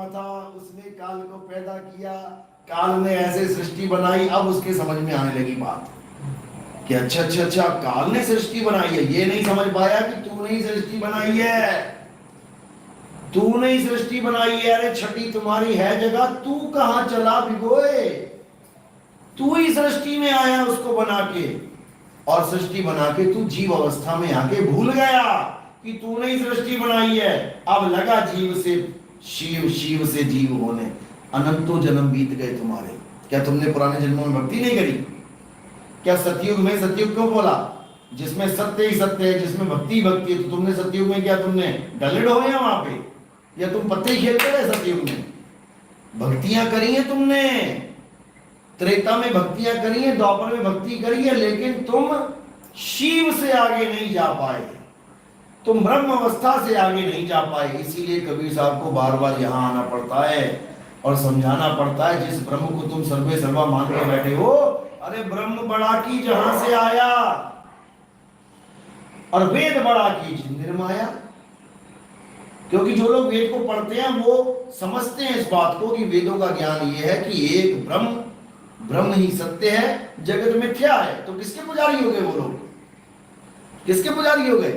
था, उसने काल को पैदा किया, काल ने ऐसे सृष्टि बनाई। अब उसके समझ में आने लगी बात कि अच्छा अच्छा अच्छा, काल ने सृष्टि बनाई है। ये नहीं समझ पाया कि तूने ही सृष्टि बनाई है, तूने ही सृष्टि बनाई है। अरे छठी तुम्हारी है जगह, तू कहां चला भिगोए? तू ही सृष्टि में आया उसको बना के, और सृष्टि बना के तू जीव अवस्था में आके भूल गया कि तूने ही सृष्टि बनाई है। अब लगा जीव से शिव, शिव से जीव होने। अनंतों जन्म बीत गए तुम्हारे। क्या तुमने पुराने जन्मों में भक्ति नहीं करी? क्या सतयुग में सतयुग क्यों बोला? जिसमें सत्य ही सत्य है, जिसमें भक्ति ही भक्ति है। तो तुमने सतयुग में क्या तुमने डलेड हो या वहां पे, या तुम पत्ते ही खेलते रहे? सतयुग में भक्तियां करी है तुमने, त्रेता में भक्तियां करी है, द्वापर में भक्ति करी है, लेकिन तुम शिव से आगे नहीं जा पाए, तुम ब्रह्म अवस्था से आगे नहीं जा पाए। इसीलिए कबीर साहब को बार बार यहाँ आना पड़ता है और समझाना पड़ता है। जिस ब्रह्म को तुम सर्वे सर्वा मान के बैठे हो, अरे ब्रह्म बड़ा की जहां से आया, और वेद बड़ा की निर्माया। क्योंकि जो लोग वेद को पढ़ते हैं वो समझते हैं इस बात को कि वेदों का ज्ञान ये है कि एक ब्रह्म, ब्रह्म ही सत्य है, जगत मिथ्या है। तो किसके पुजारी हो गए वो लोग? किसके पुजारी हो गए?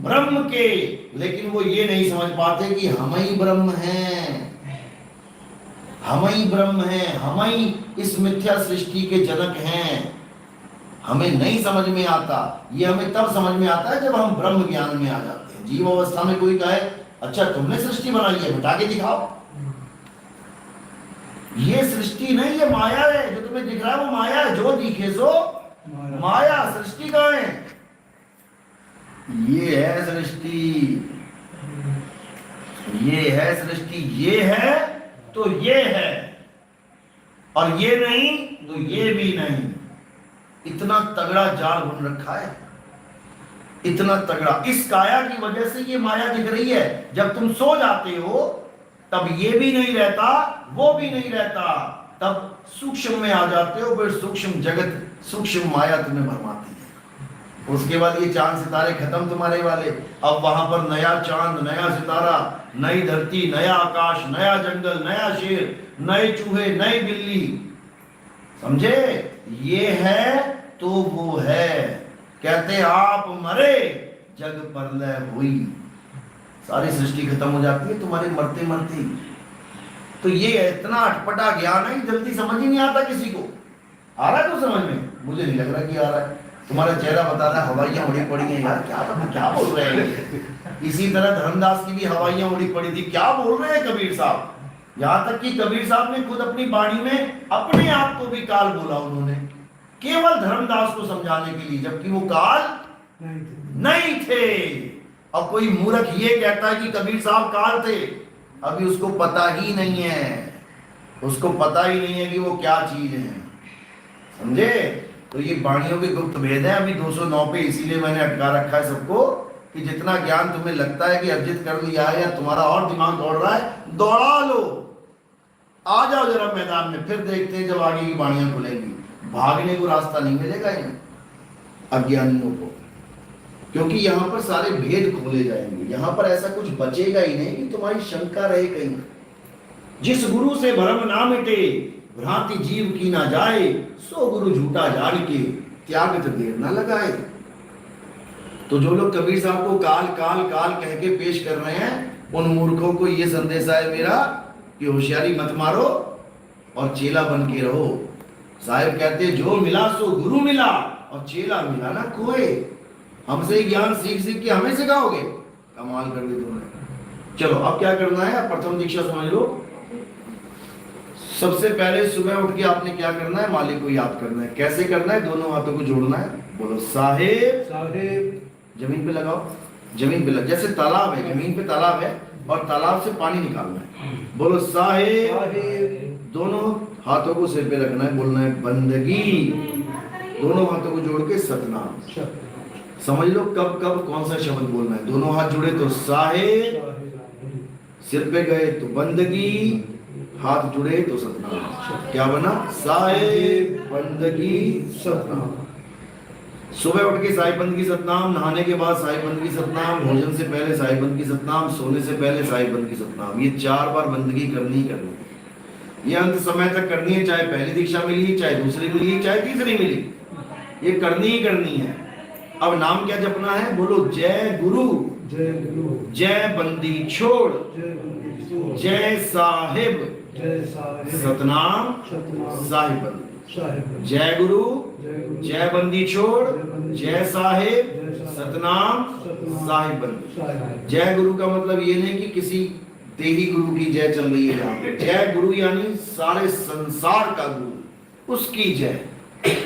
ब्रह्म के। लेकिन वो ये नहीं समझ पाते कि हम ही ब्रह्म हैं, हम ही ब्रह्म हैं, हम ही इस मिथ्या सृष्टि के जनक हैं। हमें नहीं समझ में आता। ये हमें तब समझ में आता है जब हम ब्रह्म ज्ञान में आ जाते हैं। जीव अवस्था में कोई कहे अच्छा तुमने सृष्टि बनाई है, बता के दिखाओ। ये सृष्टि नहीं, ये माया है। जो तुम्हें दिख रहा है वो माया है। जो दिखे सो माया। सृष्टि कहाँ है? ये है सृष्टि, ये है सृष्टि। ये है तो ये है, और ये नहीं तो ये भी नहीं। इतना तगड़ा जाल बुन रखा है, इतना तगड़ा। इस काया की वजह से ये माया दिख रही है। जब तुम सो जाते हो तब ये भी नहीं रहता, वो भी नहीं रहता, तब सूक्ष्म में आ जाते हो। फिर सूक्ष्म जगत, सूक्ष्म माया तुम्हें भरमाती है। उसके बाद ये चांद सितारे खत्म तुम्हारे वाले। अब वहां पर नया चांद, नया सितारा, नई धरती, नया आकाश, नया जंगल, नया शेर, नए चूहे, नई बिल्ली। समझे? ये है तो वो है। कहते आप मरे जग परलय हुई। सारी सृष्टि खत्म हो जाती है तुम्हारे मरते मरते। तो ये इतना अटपटा ज्ञान है, जल्दी समझ ही नहीं आता किसी को। आ रहा है तो समझ में? मुझे नहीं लग रहा कि आ रहा है। तुम्हारा चेहरा बता रहा है हवाइयां उड़ी पड़ी हैं। यार क्या बोल रहे हैं? इसी तरह धर्मदास की भी हवाइयां उड़ी पड़ी थी। क्या बोल रहे हैं कबीर साहब? यहां तक कि कबीर साहब ने खुद अपनी वाणी में अपने आप को भी काल बोला उन्होंने, केवल धर्मदास को समझाने के लिए, जबकि वो काल नहीं थे। अब कोई मूर्ख ये कहता है कि कबीर साहब काल थे, अभी उसको पता ही नहीं है, उसको पता ही नहीं है कि वो क्या चीज है। समझे? तो ये वाणियों के गुप्त भेद है अभी 209 पे। इसीलिए मैंने अटका रखा है सबको कि जितना ज्ञान तुम्हें लगता है कि अर्जित कर लिया है, या तुम्हारा और दिमाग दौड़ रहा है, दौड़ा लो। आ जाओ जरा मैदान में, फिर देखते हैं जब आगे की वाणियां खुलेंगी। भागने को रास्ता नहीं मिलेगा इन अज्ञानियों को, क्योंकि यहाँ पर सारे भेद खोले जाएंगे। यहाँ पर ऐसा कुछ बचेगा ही नहीं कि तुम्हारी शंका रहे कहीं। जिस गुरु से भ्रम ना मिटे, भ्रांति जीव की ना जाए, सो गुरु झूठा जान के त्यागत देर ना लगाए। तो जो लोग कबीर साहब को काल काल काल कह के पेश कर रहे हैं, उन मूर्खों को ये संदेश है मेरा कि होशियारी मत मारो और चेला बन के रहो। साहिब कहते जो मिला सो गुरु मिला, और चेला मिला ना कोई। हमसे ज्ञान सीख सीख के हमें सिखाओगे? कमाल कर दी तुमने। चलो अब क्या करना है? प्रथम दीक्षा समझ लो। सबसे पहले सुबह उठ के आपने क्या करना है? मालिक को याद करना है। कैसे करना है? दोनों हाथों को जोड़ना है। बोलो साहेब साहेब। जमीन पे लगाओ, जमीन पे लग, जैसे तालाब है, जमीन पे तालाब है और तालाब से पानी निकालना है। बोलो साहेब साहेब। दोनों हाथों को सिर पे रखना है, बोलना है बंदगी। दोनों हाथों को जोड़ के सतनाम। समझ लो कब कब कौन सा शब्द बोलना है। दोनों हाथ जुड़े तो साहेब, सिर पे गए तो बंदगी, हाथ जुड़े तो सतनाम। क्या बना? साहेब बंदगी सतनाम। सुबह उठ के साहिब बंदगी सतनाम, नहाने के बाद साहिब बंदगी सतनाम, भोजन से पहले साहिब बंदगी सतनाम, सोने से पहले साहिब बंदगी सतनाम। ये 4 बार बंदगी करनी ही करनी है। ये अंत समय तक करनी है, चाहे पहली दीक्षा मिली, चाहे दूसरी मिली, चाहे तीसरी मिली, ये करनी ही करनी है। अब नाम क्या जपना है? बोलो जय गुरु, जय गुरु, जय बंदी छोड़, जय बंदी छोड़, जय साहिब जय साहिब सतनाम सतनाम साहिब बंदी। साहिब, जय गुरु, जय गुरु, जय बंदी छोड़, जय साहिब जय सतनाम सतनाम साहिब बंदी। साहिब। जय गुरु का मतलब ये नहीं कि किसी देही गुरु की जय चल रही है यहाँ पे। जय गुरु यानी सारे संसार का गुरु, उसकी जय।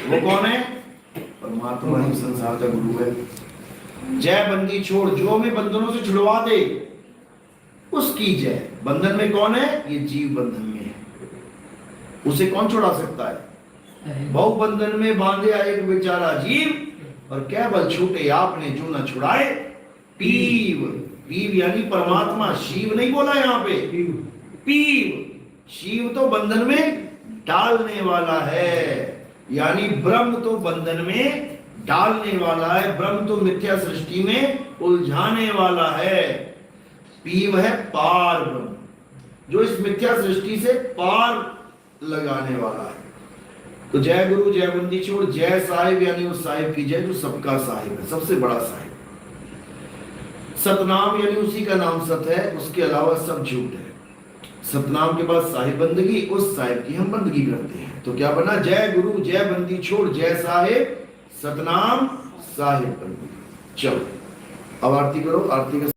वो कौन है? परमात्मा ही संसार का गुरु है। जय बंदी छोड़, जो हमें बंधनों से छुड़वा दे, उसकी जय। बंधन में कौन है? ये जीव बंधन में है, उसे कौन छुड़ा सकता है? बहु बंधन में बांधे एक बेचारा जीव, और क्या बल छूटे आपने जो न छुड़ाए पीव। पीव यानी परमात्मा, शिव नहीं बोला यहाँ पे, पीव। शिव तो बंधन में डालने वाला है, यानी ब्रह्म तो बंधन में डालने वाला है, ब्रह्म तो मिथ्या सृष्टि में उलझाने वाला है। पीव है पार ब्रह्म, जो इस मिथ्या सृष्टि से पार लगाने वाला है। तो जय गुरु, जय बंदी छोड़, जय साहिब यानी उस साहिब की जय जो सबका साहिब है, सबसे बड़ा साहिब। सतनाम यानी उसी का नाम सत है, उसके अलावा सब झूठ है। सतनाम के बाद साहिब बंदगी, उस साहिब की हम बंदगी करते हैं। तो क्या बना? जय गुरु, जय बंदी छोड़, जय साहिब सतनाम साहिब बंदगी। चलो अब आरती करो। आरती का